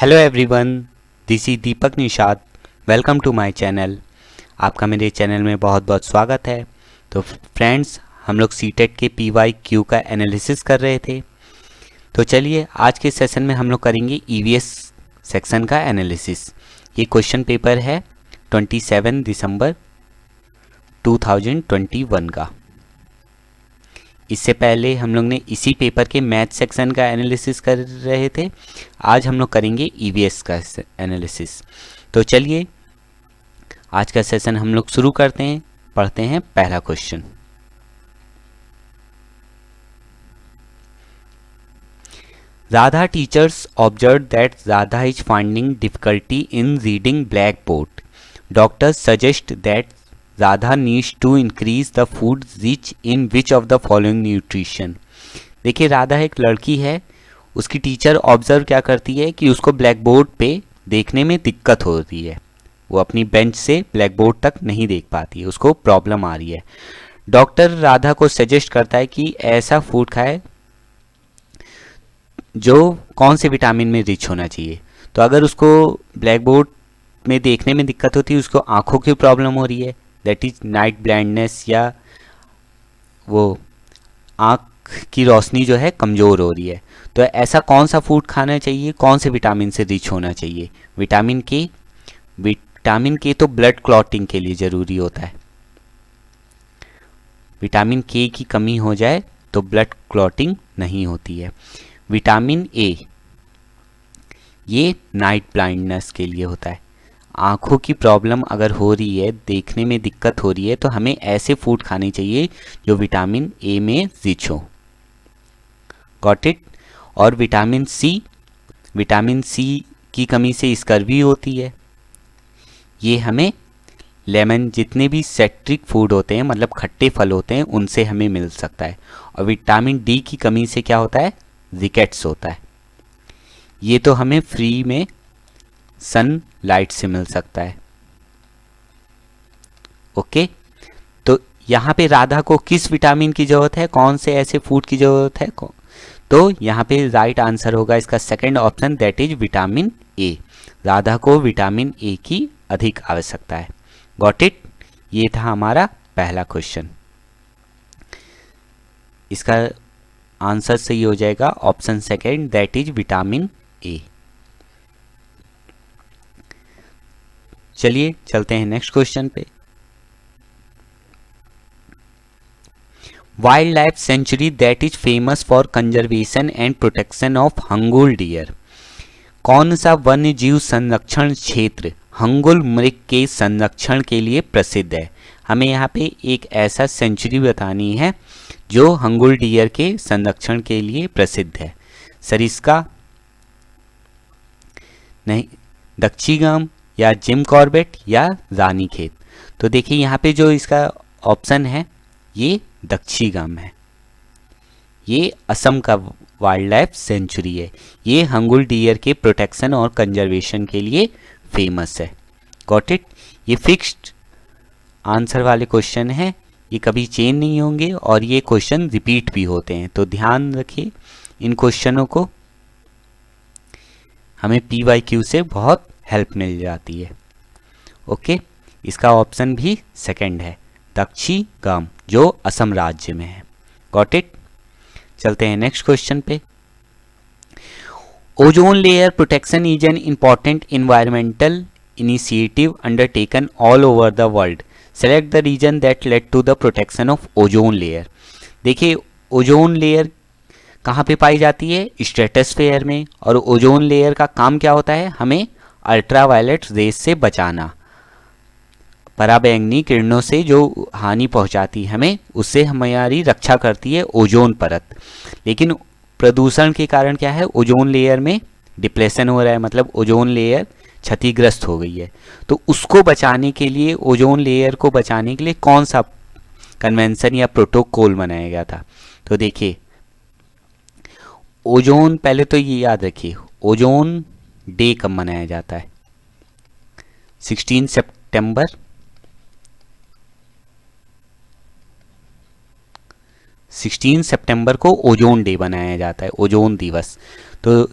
Hello everyone, this is Deepak Nishad. Welcome to my channel. आपका मेरे channel में बहुत बहुत स्वागत है। तो फ्रेंड्स, हम लोग सीटेट के PYQ का एनालिसिस कर रहे थे। तो चलिए आज के सेशन में हम लोग करेंगे EVS सेक्शन का एनालिसिस। ये क्वेश्चन पेपर है 27 दिसंबर 2021 का। इससे पहले हम लोग ने इसी पेपर के मैथ सेक्शन का एनालिसिस कर रहे थे। आज हम लोग करेंगे EVS का एनालिसिस। तो चलिए आज का सेशन हम लोग शुरू करते हैं। पढ़ते हैं पहला question. Radha teachers observe that Radha is finding difficulty in reading black board. Doctors suggest that Radha needs to increase the food rich in which of the following nutrition. देखिए, राधा एक लड़की है। उसकी टीचर ऑब्जर्व क्या करती है कि उसको ब्लैक बोर्ड पे देखने में दिक्कत हो रही है। वो अपनी बेंच से ब्लैक बोर्ड तक नहीं देख पाती है, उसको प्रॉब्लम आ रही है। डॉक्टर राधा को सजेस्ट करता है कि ऐसा फूड खाए जो कौन से विटामिन में रिच होना चाहिए। तो अगर उसको ब्लैक बोर्ड में देखने में दिक्कत होती है, उसको आंखों की प्रॉब्लम हो रही है, दैट इज नाइट ब्लाइंडनेस, या वो आँख की रोशनी जो है कमज़ोर हो रही है, तो ऐसा कौन सा फूड खाना चाहिए, कौन से विटामिन से रिच होना चाहिए? विटामिन के। विटामिन के तो ब्लड क्लॉटिंग के लिए ज़रूरी होता है। विटामिन के की कमी हो जाए तो ब्लड क्लॉटिंग नहीं होती है। विटामिन ए ये नाइट ब्लाइंडनेस के लिए होता है। आँखों की प्रॉब्लम अगर हो रही है, देखने में दिक्कत हो रही है, तो हमें ऐसे फूड खाने चाहिए जो विटामिन ए में रिच हो। Got it? और विटामिन सी की कमी से स्कर्वी होती है। ये हमें लेमन, जितने भी सिट्रिक फूड होते हैं, मतलब खट्टे फल होते हैं, उनसे हमें मिल सकता है। और विटामिन डी की कमी से क्या होता है? रिकेट्स होता है। ये तो हमें फ्री में सन लाइट से मिल सकता है। ओके, तो यहाँ पे राधा को किस विटामिन की जरूरत है, कौन से ऐसे फूड की जरूरत है? तो यहाँ पे राइट आंसर होगा इसका second option, that is vitamin ए। राधा को विटामिन ए की अधिक आवश्यकता है। Got it? ये था हमारा पहला क्वेश्चन। इसका आंसर सही हो जाएगा option second, that is vitamin A. चलिए चलते हैं नेक्स्ट क्वेश्चन पे। Wild life sanctuary that is famous for conservation and protection of hangul deer. कौन सा वन्य जीव संरक्षण क्षेत्र हंगुल मृग के संरक्षण के लिए प्रसिद्ध है? हमें यहाँ पे एक ऐसा सेंचुरी बतानी है जो हंगुल डियर के संरक्षण के लिए प्रसिद्ध है। सरिस्का, नहीं, दक्षिगाम, या जिम कॉर्बेट, या रानीखेत। तो देखिए यहाँ पे जो इसका ऑप्शन है ये दक्षिगाम है। ये असम का वाइल्ड लाइफ सेंचुरी है। ये हंगुल डियर के प्रोटेक्शन और कंजर्वेशन के लिए फेमस है। Got it? ये फिक्स्ड आंसर वाले क्वेश्चन हैं, ये कभी चेंज नहीं होंगे और ये क्वेश्चन रिपीट भी होते हैं, तो ध्यान रखिए इन क्वेश्चनों को। हमें PYQ से बहुत हेल्प मिल जाती है। ओके, इसका ऑप्शन भी सेकंड है, दक्षिगाम, जो असम राज्य में है। Got it? चलते हैं नेक्स्ट क्वेश्चन पे। Ozone layer protection is an important environmental initiative undertaken all over the world. Select the reason that led to the protection of ozone layer. देखिए, ओजोन लेयर कहाँ पे पाई जाती है? स्ट्रेटोस्फेयर में। और ओजोन लेयर का काम क्या होता है? हमें अल्ट्रावायलेट रेस से बचाना, पराबैंगनी किरणों से जो हानि पहुंचाती है हमें, उससे हमारी रक्षा करती है ओजोन परत। लेकिन प्रदूषण के कारण क्या है? ओजोन लेयर में डिप्लेशन हो रहा है, मतलब ओजोन लेयर क्षतिग्रस्त हो गई है। तो उसको बचाने के लिए, ओजोन लेयर को बचाने के लिए कौन सा कन्वेंशन या प्रोटोकॉल बनाया गया था? तो देखिए, ओजोन, पहले तो ये याद रखिए, ओजोन डे कब मनाया जाता है? 16 सितंबर 16 सितंबर को ओजोन डे बनाया जाता है, ओजोन दिवस। तो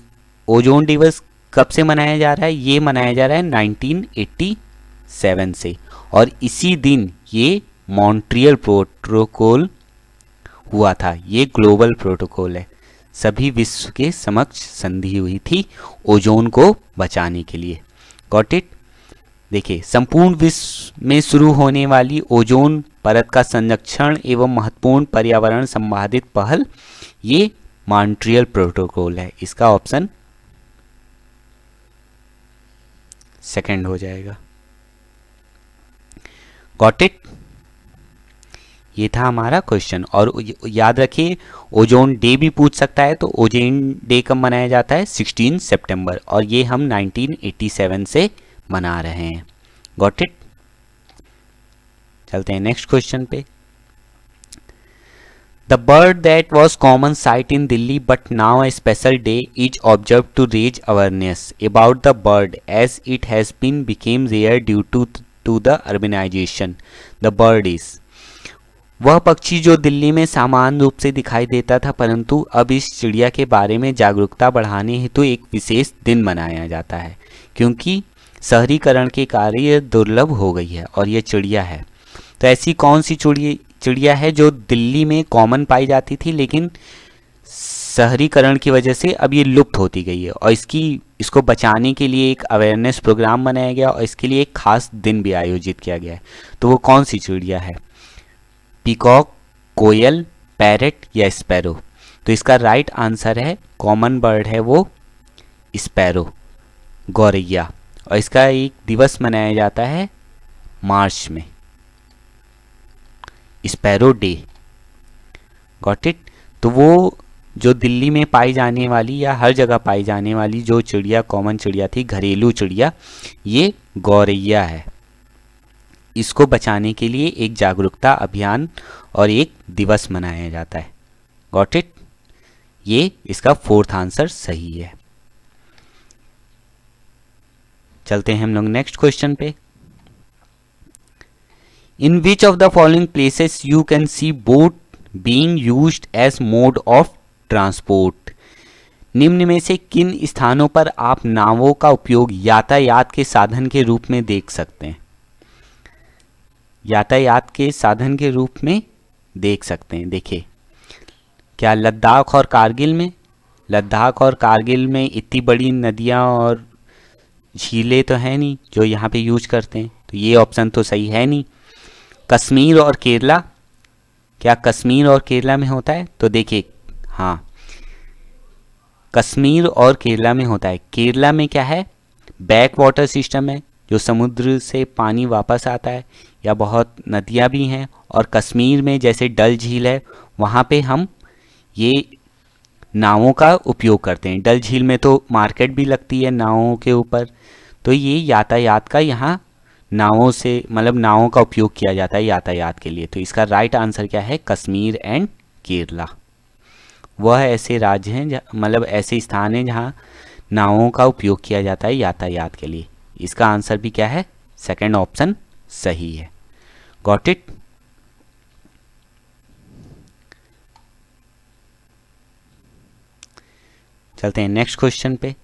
ओजोन दिवस कब से मनाया जा रहा है? ये मनाया जा रहा है 1987 से, और इसी दिन ये मॉन्ट्रियल प्रोटोकॉल हुआ था। ये ग्लोबल प्रोटोकॉल है, सभी विश्व के समक्ष संधि हुई थी ओजोन को बचाने के लिए। Got it? देखिए, संपूर्ण विश्व में शुरू होने वाली ओजोन परत का संरक्षण एवं महत्वपूर्ण पर्यावरण संबंधित पहल ये मॉन्ट्रियल प्रोटोकॉल है। इसका ऑप्शन सेकंड हो जाएगा। Got it? ये था हमारा क्वेश्चन। और याद रखिए, ओजोन डे भी पूछ सकता है, तो ओजोन डे कब मनाया जाता है? 16 सितंबर, और ये हम 1987 से मना रहे हैं। Got it? चलते हैं नेक्स्ट क्वेश्चन पे। The bird that was common sight in Delhi but now a special day is observe to raise awareness about the bird as it has been became rare due to the urbanisation. The bird is, वह पक्षी जो दिल्ली में सामान्य रूप से दिखाई देता था, परंतु अब इस चिड़िया के बारे में जागरूकता बढ़ाने हेतु एक विशेष दिन मनाया जाता है, क्योंकि शहरीकरण के कार्य ये दुर्लभ हो गई है और ये चिड़िया है। तो ऐसी कौन सी चिड़िया है जो दिल्ली में कॉमन पाई जाती थी, लेकिन शहरीकरण की वजह से अब ये लुप्त होती गई है, और इसको बचाने के लिए एक अवेयरनेस प्रोग्राम बनाया गया और इसके लिए एक खास दिन भी आयोजित किया गया है। तो वो कौन सी चिड़िया है? पीकॉक, कोयल, पैरेट या स्पैरो? तो इसका राइट आंसर है, कॉमन बर्ड है वो स्पैरो, गौरैया। और इसका एक दिवस मनाया जाता है मार्च में, स्पैरो डे। Got it? तो वो जो दिल्ली में पाई जाने वाली या हर जगह पाई जाने वाली जो चिड़िया कॉमन चिड़िया थी, घरेलू चिड़िया, ये गौरैया है। इसको बचाने के लिए एक जागरूकता अभियान और एक दिवस मनाया जाता है। Got it? ये इसका फोर्थ आंसर सही है। चलते हैं हम लोग नेक्स्ट क्वेश्चन पे। In which of the following places you can see boat being used as mode of transport? निम्न में से किन स्थानों पर आप नावों का उपयोग यातायात के साधन के रूप में देख सकते हैं? यातायात के साधन के रूप में देख सकते हैं। देखिए, क्या लद्दाख और कारगिल में? लद्दाख और कारगिल में इतनी बड़ी नदियां और झीलें तो है नहीं जो यहाँ पे यूज करते हैं, तो ये ऑप्शन तो सही है नहीं। कश्मीर और केरला, क्या कश्मीर और केरला में होता है? तो देखिए, हाँ, कश्मीर और केरला में होता है। केरला में क्या है? बैक वाटर सिस्टम है, जो समुद्र से पानी वापस आता है, या बहुत नदियाँ भी हैं। और कश्मीर में जैसे डल झील है, वहाँ पे हम ये नावों का उपयोग करते हैं। डल झील में तो मार्केट भी लगती है नावों के ऊपर, तो ये यातायात का यहाँ नावों से मतलब नावों का उपयोग किया जाता है यातायात के लिए। तो इसका राइट आंसर क्या है? कश्मीर एंड केरला। वह ऐसे राज्य हैं, मतलब ऐसे स्थान हैं जहाँ नावों का उपयोग किया जाता है यातायात के लिए। इसका आंसर भी क्या है? सेकंड ऑप्शन सही है। Got it? चलते हैं नेक्स्ट क्वेश्चन पे।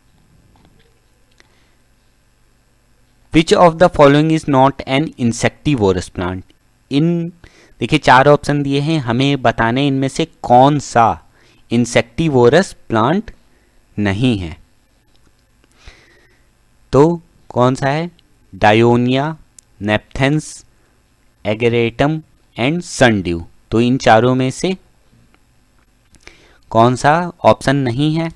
Which of the following is not an insectivorous plant? देखिए, चार ऑप्शन दिए हैं, हमें बताने इनमें से कौन सा इंसेक्टिवोरस प्लांट नहीं है। तो कौन सा है? Dionaea, nepenthes, ageratum and sundew. तो इन चारों में से कौन सा ऑप्शन नहीं है?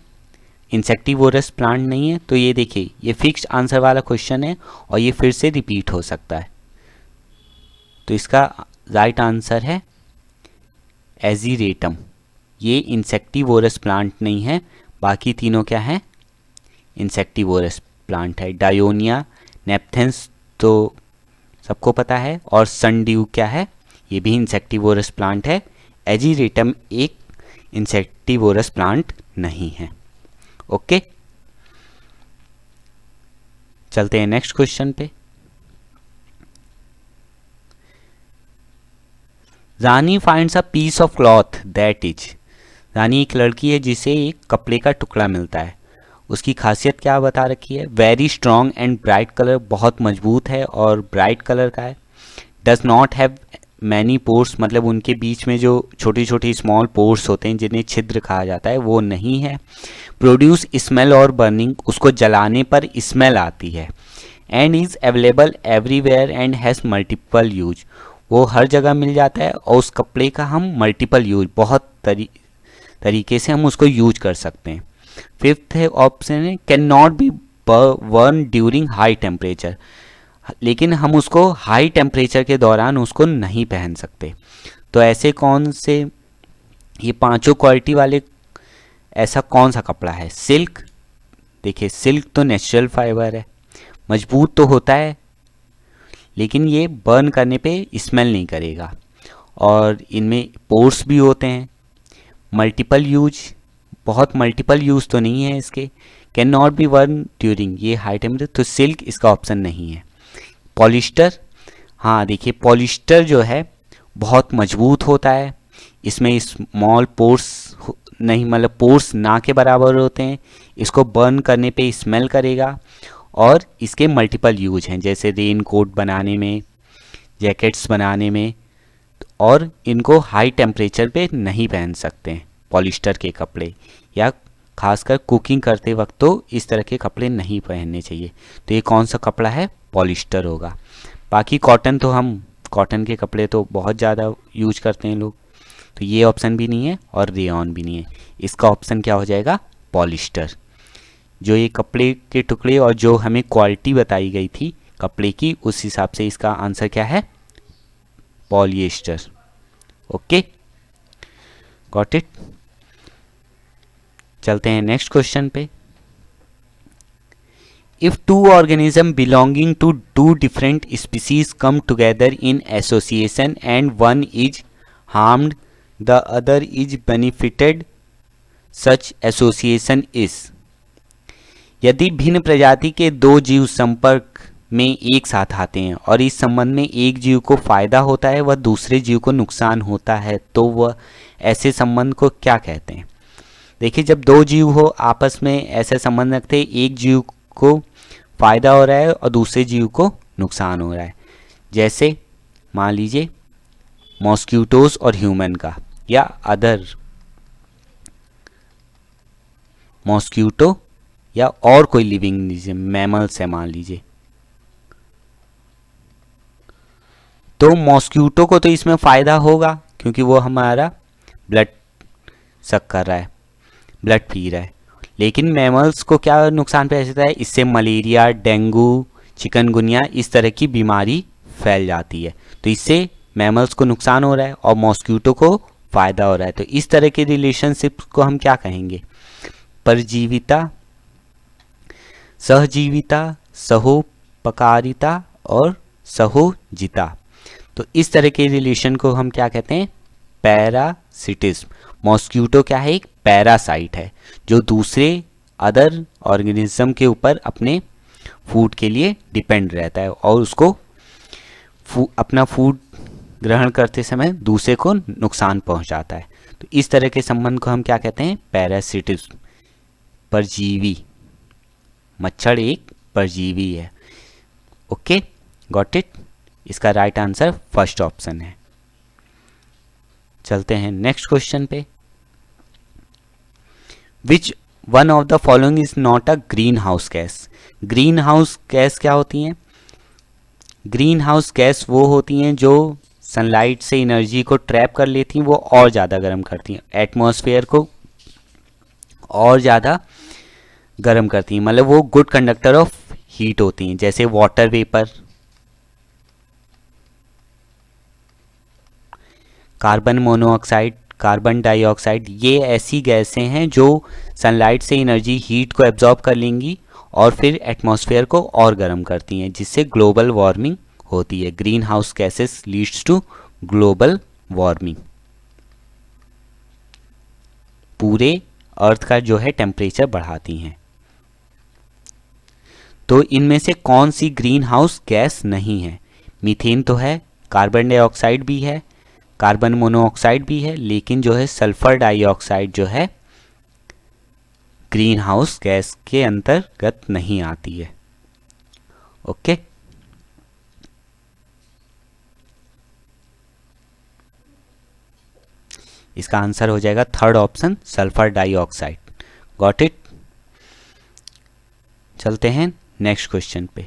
इंसेक्टिवोरस प्लांट नहीं है। तो ये देखिए, ये फिक्स्ड आंसर वाला क्वेश्चन है और ये फिर से रिपीट हो सकता है। तो इसका राइट आंसर है एजीरेटम। ये इंसेक्टिवोरस प्लांट नहीं है, बाकी तीनों क्या है? इंसेक्टिवोरस प्लांट है। डायोनिया, नेप्थेंस तो सबको पता है, और सनड्यू क्या है? ये भी इंसेक्टिवोरस प्लांट है। एजीरेटम एक इंसेक्टिवोरस प्लांट नहीं है। ओके, चलते हैं नेक्स्ट क्वेश्चन पे। Rani finds a piece of cloth that is. Rani एक लड़की है जिसे एक कपड़े का टुकड़ा मिलता है, उसकी खासियत क्या बता रखी है, very strong and bright colour, बहुत मजबूत है और ब्राइट कलर का है। Does not have many pores, मतलब उनके बीच में जो छोटी छोटी स्मॉल पोर्स होते हैं जिन्हें छिद्र कहा जाता है वो नहीं है। प्रोड्यूस स्मेल और बर्निंग, उसको जलाने पर स्मेल आती है। And is available everywhere and has multiple use, वो हर जगह मिल जाता है और उस कपड़े का हम मल्टीपल यूज, बहुत तरीके से हम उसको यूज कर सकते हैं। फिफ्थ है ऑप्शन है can not be burn during high temperature, लेकिन हम उसको हाई टेम्परेचर के दौरान उसको नहीं पहन सकते। तो ऐसे कौन से ये पांचों क्वालिटी वाले ऐसा कौन सा कपड़ा है? सिल्क, देखिए सिल्क तो नेचुरल फाइबर है, मजबूत तो होता है लेकिन ये बर्न करने पे स्मेल नहीं करेगा, और इनमें पोर्स भी होते हैं। मल्टीपल यूज, बहुत मल्टीपल यूज तो नहीं है इसके। Can not be burn during, ये हाई टेम्परेचर, तो सिल्क इसका ऑप्शन नहीं है। पॉलिस्टर, हाँ देखिए पॉलिस्टर जो है बहुत मजबूत होता है, इसमें स्मॉल पोर्स नहीं, मतलब पोर्स ना के बराबर होते हैं, इसको बर्न करने पे स्मेल करेगा, और इसके मल्टीपल यूज हैं जैसे रेन कोट बनाने में, जैकेट्स बनाने में, और इनको हाई टेम्परेचर पे नहीं पहन सकते हैं पॉलिस्टर के कपड़े, या खासकर कुकिंग करते वक्त तो इस तरह के कपड़े नहीं पहनने चाहिए। तो ये कौन सा कपड़ा है? पॉलिस्टर होगा। बाकी कॉटन तो हम कॉटन के कपड़े तो बहुत ज़्यादा यूज करते हैं लोग, तो ये ऑप्शन भी नहीं है और रेयॉन भी नहीं है। इसका ऑप्शन क्या हो जाएगा? पॉलिस्टर। जो ये कपड़े के टुकड़े और जो हमें क्वालिटी बताई गई थी कपड़े की, उस हिसाब से इसका आंसर क्या है? पॉलिएस्टर। Okay, got it. चलते हैं नेक्स्ट क्वेश्चन पे। If two organism belonging to two different species come together in association and one is harmed the other is benefited, such association is. यदि भिन्न प्रजाति के दो जीव संपर्क में एक साथ आते हैं और इस संबंध में एक जीव को फायदा होता है वह दूसरे जीव को नुकसान होता है, तो वह ऐसे संबंध को क्या कहते हैं? देखिए जब दो जीव हो आपस में ऐसे संबंध रखते हैं, एक जीव को फायदा हो रहा है और दूसरे जीव को नुकसान हो रहा है, जैसे मान लीजिए मॉस्क्यूटोज और ह्यूमन का, या अदर मॉस्क्यूटो या और कोई लिविंग मैमल्स है मान लीजिए, तो मॉस्क्यूटो को तो इसमें फ़ायदा होगा क्योंकि वो हमारा ब्लड सक कर रहा है, ब्लड पी रहा है। लेकिन मैमल्स को क्या नुकसान पहुंचता है? इससे मलेरिया, डेंगू, चिकनगुनिया इस तरह की बीमारी फैल जाती है, तो इससे मैमल्स को नुकसान हो रहा है और मॉस्क्यूटो को फ़ायदा हो रहा है। तो इस तरह के रिलेशनशिप को हम क्या कहेंगे? परजीविता, सहजीविता, सहोपकारिता और सहोजिता। तो इस तरह के रिलेशन को हम क्या कहते हैं? पैरासिटिज्म। मॉस्क्यूटो क्या है? एक पैरासाइट है जो दूसरे अदर ऑर्गेनिज्म के ऊपर अपने फूड के लिए डिपेंड रहता है और उसको अपना फूड ग्रहण करते समय दूसरे को नुकसान पहुंचाता है। तो इस तरह के संबंध को हम क्या कहते हैं? पैरासिटिज्म। परजीवी, मच्छर एक परजीवी है। Okay, got it. इसका राइट आंसर फर्स्ट ऑप्शन है। चलते हैं नेक्स्ट क्वेश्चन पे। Which one of the following is not a green house gas? Green house gas क्या होती हैं? ग्रीन हाउस गैस वो होती हैं जो सनलाइट से एनर्जी को ट्रैप कर लेती हैं, वो और ज़्यादा गर्म करती हैं, एटमॉस्फेयर को और ज़्यादा गर्म करती हैं, मतलब वो गुड कंडक्टर ऑफ हीट होती हैं, जैसे water vapour, carbon monoxide, carbon dioxide. ये ऐसी गैसें हैं जो सनलाइट से एनर्जी हीट को एब्जॉर्ब कर लेंगी और फिर एटमॉस्फेयर को और गर्म करती हैं, जिससे ग्लोबल वार्मिंग होती है। Greenhouse gases leads to global warming. पूरे अर्थ का जो है टेम्परेचर बढ़ाती हैं। तो इनमें से कौन सी ग्रीन हाउस गैस नहीं है? मीथेन तो है, कार्बन डाइऑक्साइड भी है, कार्बन मोनोऑक्साइड भी है, लेकिन जो है सल्फर डाइऑक्साइड जो है ग्रीन हाउस गैस के अंतर्गत नहीं आती है। ओके, इसका आंसर हो जाएगा third option, sulphur dioxide. Got it. चलते हैं नेक्स्ट क्वेश्चन पे।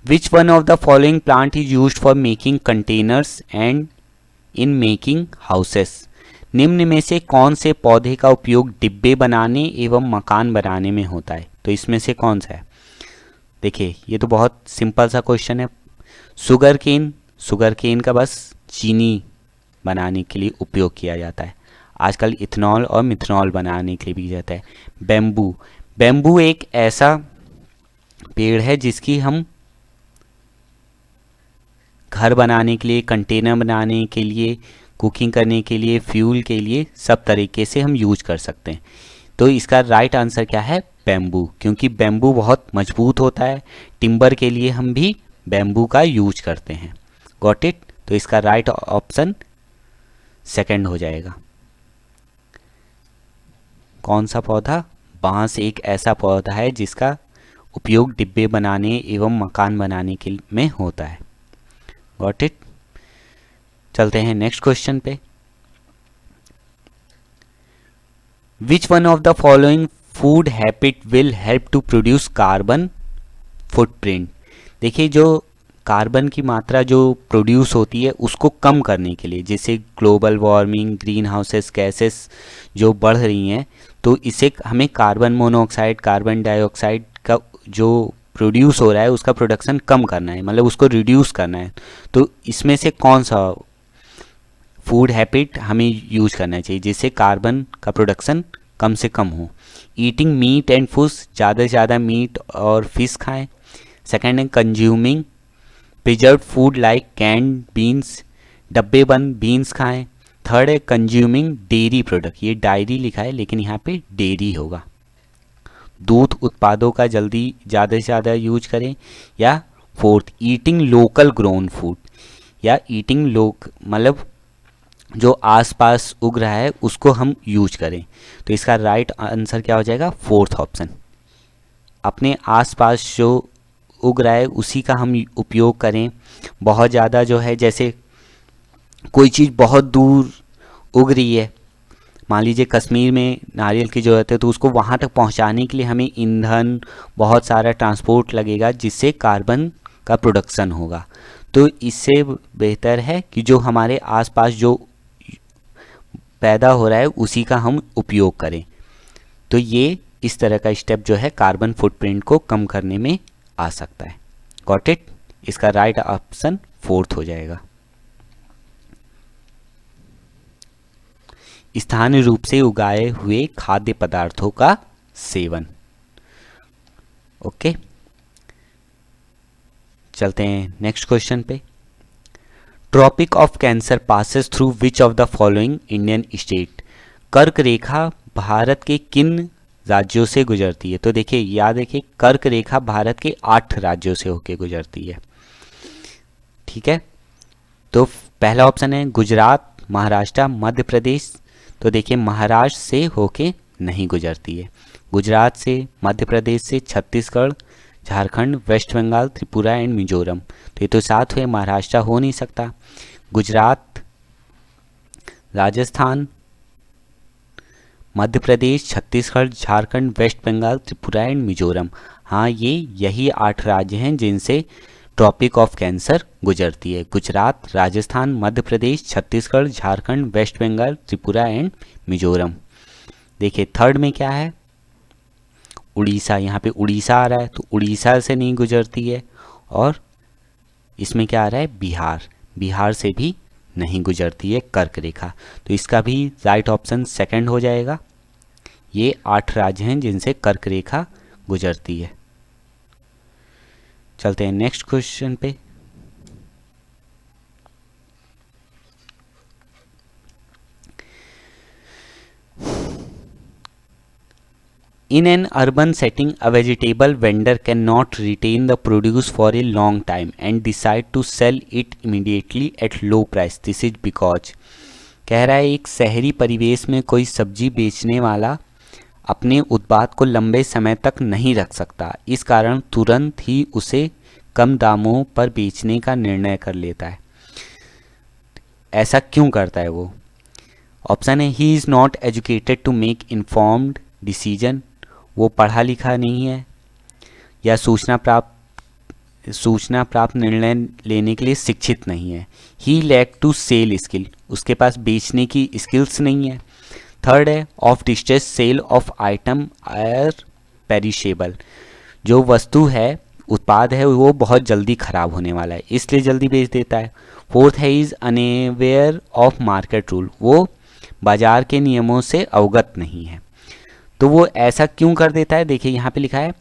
Which one of the following plant is used for making containers and in making houses. निम्न में से कौन से पौधे का उपयोग डिब्बे बनाने एवं मकान बनाने में होता है? तो इसमें से कौन सा है? देखिए, ये तो बहुत सिंपल सा क्वेश्चन है। शुगर केन, शुगर केन का बस चीनी बनाने के लिए उपयोग किया जाता है। आजकल इथेनॉल और मिथेनॉल बनाने के लिए भी जाता है। बेम्बू, बेम्बू एक ऐसा पेड़ है जिसकी हम घर बनाने के लिए, कंटेनर बनाने के लिए, कुकिंग करने के लिए, फ्यूल के लिए सब तरीके से हम यूज कर सकते हैं। तो इसका राइट आंसर क्या है? बेम्बू, क्योंकि बेम्बू बहुत मजबूत होता है। टिम्बर के लिए हम भी बेम्बू का यूज करते हैं। Got it. तो इसका राइट ऑप्शन सेकंड हो जाएगा। कौन सा पौधा? बांस एक ऐसा पौधा है जिसका उपयोग डिब्बे बनाने एवं मकान बनाने के में होता है। Got it. चलते हैं नेक्स्ट क्वेश्चन पे। Which one of the following food habit will help to produce carbon footprint. देखिए, जो कार्बन की मात्रा जो प्रोड्यूस होती है उसको कम करने के लिए, जैसे global warming, green houses gases जो बढ़ रही हैं, तो इसे हमें कार्बन मोनोऑक्साइड, कार्बन डाइऑक्साइड का जो प्रोड्यूस हो रहा है उसका प्रोडक्शन कम करना है, मतलब उसको रिड्यूस करना है। तो इसमें से कौन सा फूड हैबिट हमें यूज करना चाहिए जिससे कार्बन का प्रोडक्शन कम से कम हो? ईटिंग मीट एंड फिश, ज़्यादा से ज़्यादा मीट और फिश खाएं। सेकेंड है consuming preserve food like canned beans, डब्बे बंद बीन्स खाएं। थर्ड है कंज्यूमिंग डेयरी प्रोडक्ट, ये डायरी लिखा है लेकिन यहाँ पे डेयरी होगा। दूध उत्पादों का जल्दी ज़्यादा से ज़्यादा यूज करें। या fourth eating local grown food, या ईटिंग मतलब जो आसपास उग रहा है उसको हम यूज करें। तो इसका राइट आंसर क्या हो जाएगा? Fourth option. अपने आसपास जो उग रहा है उसी का हम उपयोग करें। बहुत ज़्यादा जो है, जैसे कोई चीज़ बहुत दूर उग रही है, मान लीजिए कश्मीर में नारियल की ज़रूरत है, तो उसको वहाँ तक पहुँचाने के लिए हमें ईंधन, बहुत सारा ट्रांसपोर्ट लगेगा जिससे कार्बन का प्रोडक्शन होगा। तो इससे बेहतर है कि जो हमारे आसपास जो पैदा हो रहा है उसी का हम उपयोग करें। तो ये इस तरह का स्टेप जो है कार्बन फुटप्रिंट को कम करने में आ सकता है। Got it. इसका राइट ऑप्शन फोर्थ हो जाएगा। स्थानीय रूप से उगाए हुए खाद्य पदार्थों का सेवन। ओके, चलते हैं नेक्स्ट क्वेश्चन पे। Tropic of cancer passes through which of the following Indian state. कर्क रेखा भारत के किन राज्यों से गुजरती है? तो देखिए, याद रखिए, कर्क रेखा भारत के 8 राज्यों से होकर गुजरती है। ठीक है, तो पहला ऑप्शन है गुजरात, महाराष्ट्र, मध्य प्रदेश। तो देखिए, महाराष्ट्र से होके नहीं गुजरती है। गुजरात से, मध्य प्रदेश से, छत्तीसगढ़, झारखंड, वेस्ट बंगाल, त्रिपुरा एंड मिजोरम। तो ये तो 7 हुए, महाराष्ट्र हो नहीं सकता। Gujarat, Rajasthan, Madhya Pradesh, Chhattisgarh, Jharkhand, waste Bengal, Tripura and Mizoram. हाँ, यही 8 राज्य हैं जिनसे ट्रॉपिक ऑफ कैंसर गुजरती है। Gujarat, Rajasthan, Madhya Pradesh, Chhattisgarh, Jharkhand, waste Bengal, Tripura and Mizoram. देखिए, थर्ड में क्या है? उड़ीसा। यहाँ पे उड़ीसा आ रहा है, तो उड़ीसा से नहीं गुजरती है। और इसमें क्या आ रहा है? बिहार। बिहार से भी नहीं गुजरती है कर्क रेखा। तो इसका भी राइट ऑप्शन सेकंड हो जाएगा। ये 8 राज्य हैं जिनसे कर्क रेखा गुजरती है। चलते हैं नेक्स्ट क्वेश्चन पे। In an urban setting, a vegetable vendor cannot retain the produce for a long time and decide to sell it immediately at low price. This is because कह रहा है एक शहरी परिवेश में कोई सब्जी बेचने वाला अपने उत्पाद को लंबे समय तक नहीं रख सकता, इस कारण तुरंत ही उसे कम दामों पर बेचने का निर्णय कर लेता है। ऐसा क्यों करता है वो? ऑप्शन है, he is not educated to make informed decision, वो पढ़ा लिखा नहीं है, या सूचना प्राप्त निर्णय लेने के लिए शिक्षित नहीं है। He lack to sell skill, उसके पास बेचने की स्किल्स नहीं है। थर्ड है, of distress sale of item are perishable, जो वस्तु है, उत्पाद है, वो बहुत जल्दी खराब होने वाला है, इसलिए जल्दी बेच देता है। फोर्थ है, is unaware of market rule, वो बाजार के नियमों से अवगत नहीं है। तो वो ऐसा क्यों कर देता है? देखिए यहाँ पे लिखा है,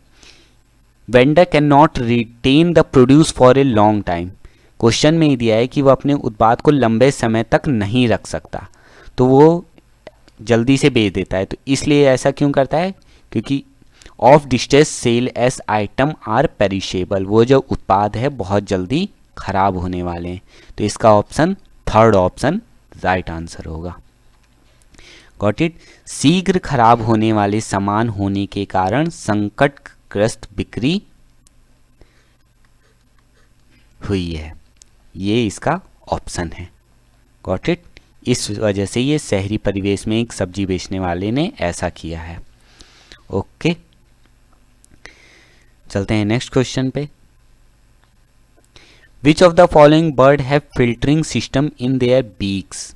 vendor can not retain the produce for a long time. Question में ही दिया है कि वो अपने उत्पाद को लंबे समय तक नहीं रख सकता, तो वो जल्दी से बेच देता है। तो इसलिए ऐसा क्यों करता है? क्योंकि of distress sale as item are perishable, वो जो उत्पाद है बहुत जल्दी खराब होने वाले हैं। तो इसका option third option right answer होगा। Got it? शीघ्र खराब होने वाले सामान होने के कारण संकटग्रस्त बिक्री हुई है, ये इसका ऑप्शन है। Got it? इस वजह से ये शहरी परिवेश में एक सब्जी बेचने वाले ने ऐसा किया है। ओके, चलते हैं नेक्स्ट क्वेश्चन पे। Which of the following bird have filtering system in their beaks?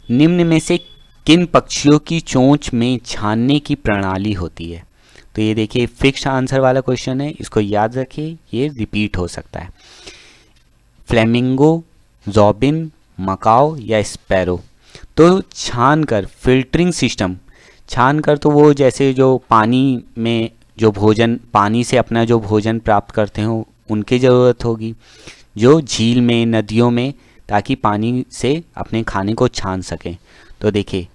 निम्न में से किन पक्षियों की चोंच में छानने की प्रणाली होती है? तो ये देखिए फिक्स्ड आंसर वाला क्वेश्चन है, इसको याद रखिए, ये रिपीट हो सकता है। फ्लेमिंगो, रॉबिन, मकाओ या स्पैरो। तो छान कर, फिल्टरिंग सिस्टम, छान कर तो वो जैसे जो पानी में जो भोजन, पानी से अपना जो भोजन प्राप्त करते हो उनकी ज़रूरत होगी, जो झील में, नदियों में, ताकि पानी से अपने खाने को छान सकें। तो देखिए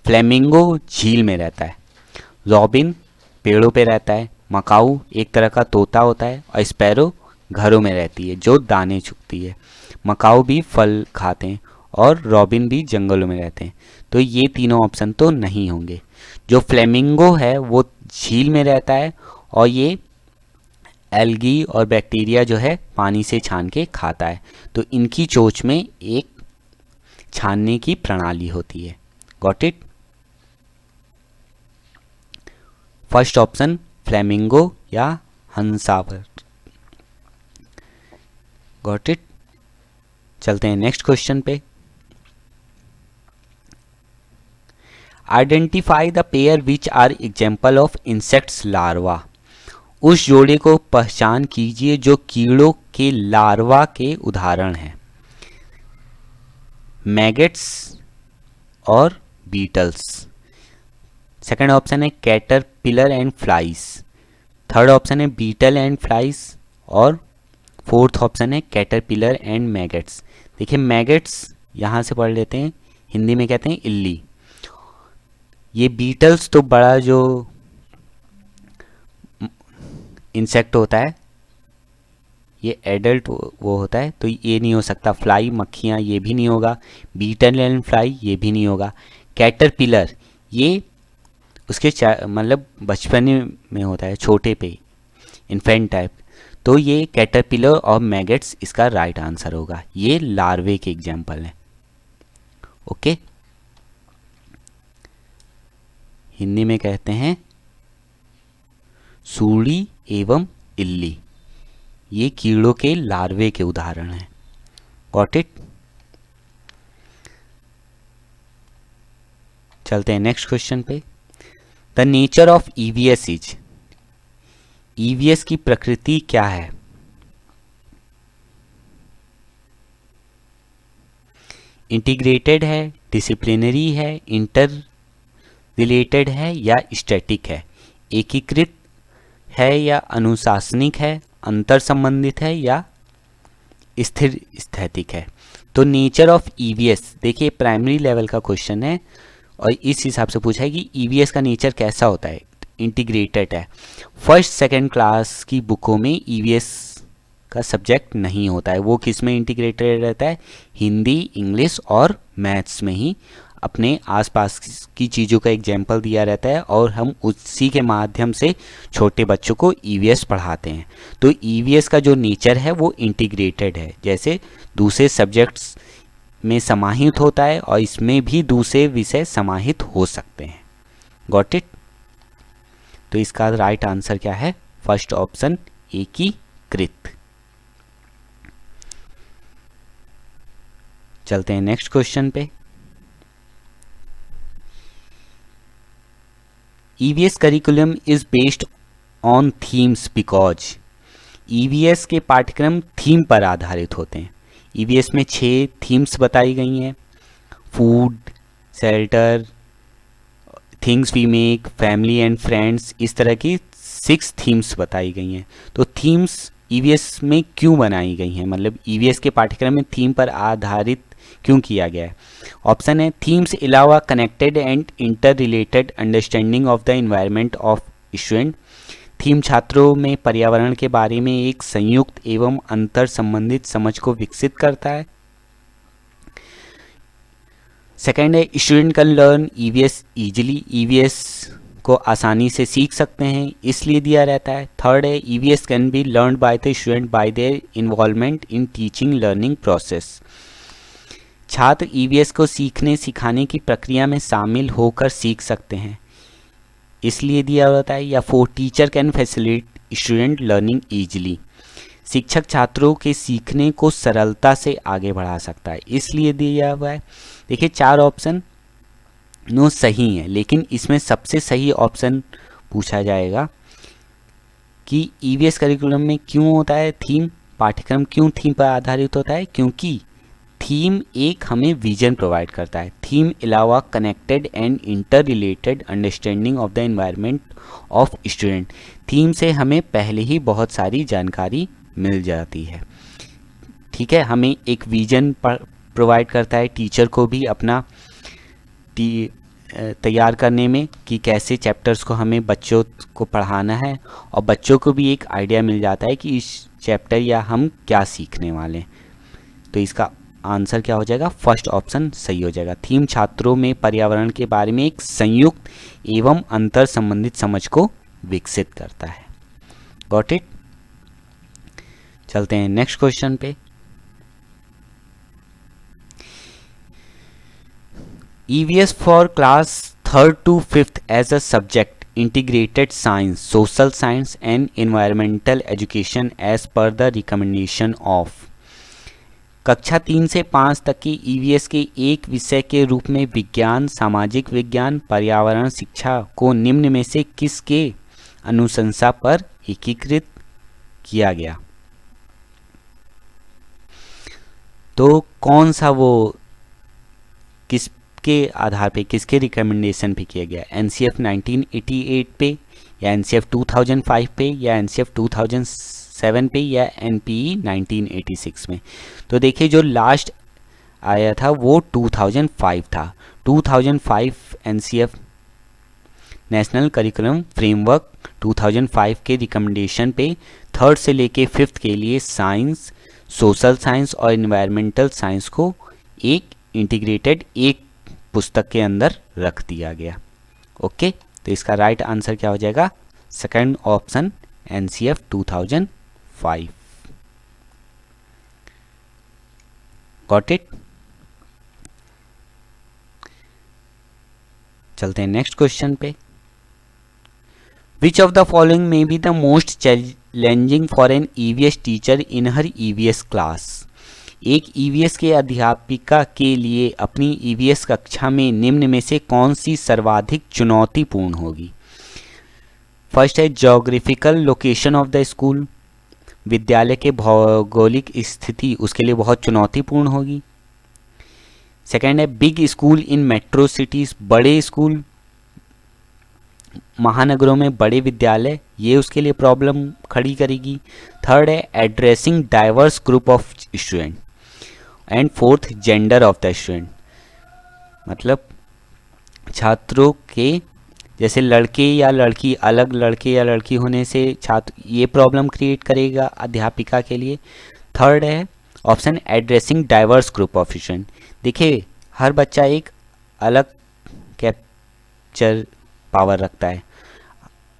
फ्लेमिंगो झील में रहता है, रॉबिन पेड़ों पे रहता है, मकाऊ एक तरह का तोता होता है, और स्पैरो घरों में रहती है जो दाने चुगती है। मकाऊ भी फल खाते हैं और रॉबिन भी जंगलों में रहते हैं। तो ये तीनों ऑप्शन तो नहीं होंगे। जो फ्लेमिंगो है वो झील में रहता है और ये एल्गी और बैक्टीरिया जो है पानी से छान के खाता है। तो इनकी चोंच में एक छानने की प्रणाली होती है। Got it? First option flamingo या हंसावर। Got it? चलते हैं नेक्स्ट क्वेश्चन पे। Identify the pair which are example of insects larva. उस जोड़े को पहचान कीजिए जो कीड़ों के लार्वा के उदाहरण हैं। मैगेट्स और बीटल्स। सेकंड ऑप्शन है caterpillar and flies. Third option है बीटल एंड फ्लाइज। और फोर्थ ऑप्शन है कैटरपिलर एंड मैगेट्स। देखिए मैगेट्स यहाँ से पढ़ लेते हैं, हिंदी में कहते हैं इल्ली। ये बीटल्स तो बड़ा जो इंसेक्ट होता है, ये एडल्ट वो होता है, तो ये नहीं हो सकता। फ्लाई मक्खियाँ ये भी नहीं होगा, बीटल एंड फ्लाई ये भी नहीं होगा। कैटरपिलर ये उसके मतलब बचपन में होता है, छोटे पे, इन्फेंट टाइप। तो ये कैटरपिलर और मैगेट्स इसका राइट आंसर होगा। ये लार्वे के एग्जाम्पल हैं। ओके, हिंदी में कहते हैं सूड़ी एवं इल्ली, ये कीड़ों के लार्वे के उदाहरण हैं। Got it? चलते हैं नेक्स्ट क्वेश्चन पे। The nature of EVS is. EVS की प्रकृति क्या है? इंटीग्रेटेड है, डिसिप्लिनरी है, इंटर रिलेटेड है या स्टैटिक है? एकीकृत है या अनुशासनिक है? अंतर संबंधित है या स्थिर स्थैतिक है? तो नेचर ऑफ ईवीएस, देखिए प्राइमरी लेवल का क्वेश्चन है और इस हिसाब से पूछा है कि ईवीएस का नेचर कैसा होता है। इंटीग्रेटेड है। फर्स्ट सेकंड क्लास की बुकों में ईवीएस का सब्जेक्ट नहीं होता है। वो किस में इंटीग्रेटेड रहता है? हिंदी, इंग्लिश और मैथ्स में ही अपने आसपास की चीज़ों का एग्जाम्पल दिया रहता है और हम उसी के माध्यम से छोटे बच्चों को ईवीएस पढ़ाते हैं। तो ईवीएस का जो नेचर है वो इंटीग्रेटेड है, जैसे दूसरे सब्जेक्ट्स में समाहित होता है और इसमें भी दूसरे विषय समाहित हो सकते हैं। Got it? तो इसका राइट आंसर क्या है? फर्स्ट ऑप्शन, एकीकृत। चलते हैं नेक्स्ट क्वेश्चन पे। EVS curriculum is based on themes because EVS के पाठ्यक्रम थीम पर आधारित होते हैं। ईवीएस में 6 थीम्स बताई गई हैं, food, shelter, things we make, family and friends, इस तरह की 6 थीम्स बताई गई हैं। तो थीम्स ईवीएस में क्यों बनाई गई हैं, मतलब ईवीएस के पाठ्यक्रम में थीम पर आधारित क्यों किया गया है? ऑप्शन है, themes allow connected and inter related understanding of the environment of student. Theme छात्रों में पर्यावरण के बारे में एक संयुक्त एवं अंतर संबंधित समझ को विकसित करता है। सेकेंड है, student can learn EVS easily, EVS को आसानी से सीख सकते हैं इसलिए दिया रहता है। थर्ड है, EVS can be learn by the student bye there involvement in teaching learning process. छात्र ईवीएस को सीखने सिखाने की प्रक्रिया में शामिल होकर सीख सकते हैं इसलिए दिया होता है। या 4, teacher can facilitate student learning easily, शिक्षक छात्रों के सीखने को सरलता से आगे बढ़ा सकता है इसलिए दिया हुआ है। देखिए 4 ऑप्शन नो सही है, लेकिन इसमें सबसे सही ऑप्शन पूछा जाएगा कि ईवीएस करिकुलम में क्यों होता है थीम, पाठ्यक्रम क्यों थीम पर आधारित होता है? क्योंकि थीम एक हमें विजन प्रोवाइड करता है। थीम अलावा connected and inter related understanding of the environment of student. Theme से हमें पहले ही बहुत सारी जानकारी मिल जाती है, ठीक है। हमें एक विजन प्रोवाइड करता है टीचर को भी अपना तैयार करने में कि कैसे चैप्टर्स को हमें बच्चों को पढ़ाना है, और बच्चों को भी एक आइडिया मिल जाता है कि इस चैप्टर या हम क्या सीखने वाले हैं। तो इसका आंसर क्या हो जाएगा? फर्स्ट ऑप्शन सही हो जाएगा। थीम छात्रों में पर्यावरण के बारे में एक संयुक्त एवं अंतर संबंधित समझ को विकसित करता है। Got it? चलते हैं नेक्स्ट क्वेश्चन पे। EVS for class 3rd to 5th as a subject integrated science, social science and environmental education as per the recommendation of। कक्षा 3 से 5 तक की EVS के एक विषय के रूप में विज्ञान, सामाजिक विज्ञान, पर्यावरण शिक्षा को निम्न में से किसके अनुशंसा पर एकीकृत किया गया? तो कौन सा वो किसके आधार पे, किसके रिकमेंडेशन पे किया गया? NCF 1988 पे, या NCF 2005 पे, या NCF 2007 पे, या NPE 1986 में? तो देखिए जो लास्ट आया था वो 2005 था। 2005 NCF नेशनल करिकुलम फ्रेमवर्क 2005 के रिकमेंडेशन पे 3rd से लेके 5th के लिए साइंस, सोशल साइंस और इन्वायरमेंटल साइंस को एक इंटीग्रेटेड एक पुस्तक के अंदर रख दिया गया। ओके, तो इसका राइट आंसर क्या हो जाएगा? Second option NCF 2005। Got it? चलते हैं नेक्स्ट क्वेश्चन पे। Which of the following may be the most challenging for an EVS teacher in her EVS class? एक EVS के अध्यापिका के लिए अपनी EVS कक्षा में निम्न में से कौन सी सर्वाधिक चुनौतीपूर्ण होगी? फर्स्ट है geographical location of the school, विद्यालय के भौगोलिक स्थिति उसके लिए बहुत चुनौतीपूर्ण होगी। सेकेंड है बिग स्कूल इन मेट्रो सिटीज, बड़े स्कूल महानगरों में बड़े विद्यालय, ये उसके लिए प्रॉब्लम खड़ी करेगी। थर्ड है addressing diverse group of student, and fourth gender of the student, मतलब छात्रों के जैसे लड़के या लड़की, अलग लड़के या लड़की होने से छात्र, ये प्रॉब्लम क्रिएट करेगा अध्यापिका के लिए। थर्ड है option addressing diverse group of student. देखिए हर बच्चा एक अलग कैप्चर पावर रखता है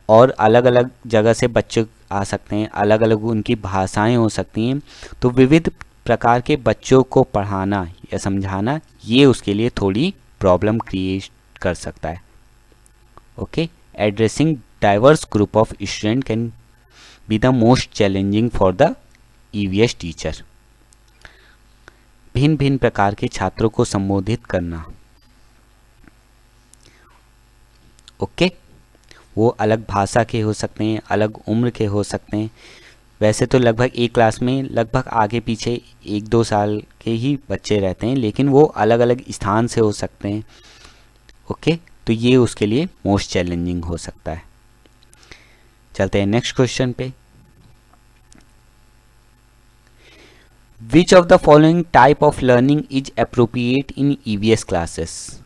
और अलग अलग जगह से बच्चे आ सकते हैं, अलग अलग उनकी भाषाएं हो सकती हैं। तो विविध प्रकार के बच्चों को पढ़ाना या समझाना ये उसके लिए थोड़ी प्रॉब्लम क्रिएट कर सकता है। Okay, addressing diverse group of student can be the most challenging for the EVS teacher. भिन्न भिन्न प्रकार के छात्रों को संबोधित करना। ओके, वो अलग भाषा के हो सकते हैं, अलग उम्र के हो सकते हैं। वैसे तो लगभग एक क्लास में लगभग आगे पीछे 1-2 साल के ही बच्चे रहते हैं, लेकिन वो अलग अलग स्थान से हो सकते हैं। ओके, तो ये उसके लिए मोस्ट चैलेंजिंग हो सकता है। चलते हैं नेक्स्ट क्वेश्चन पे। Which of the following type of learning is appropriate in EVS classes?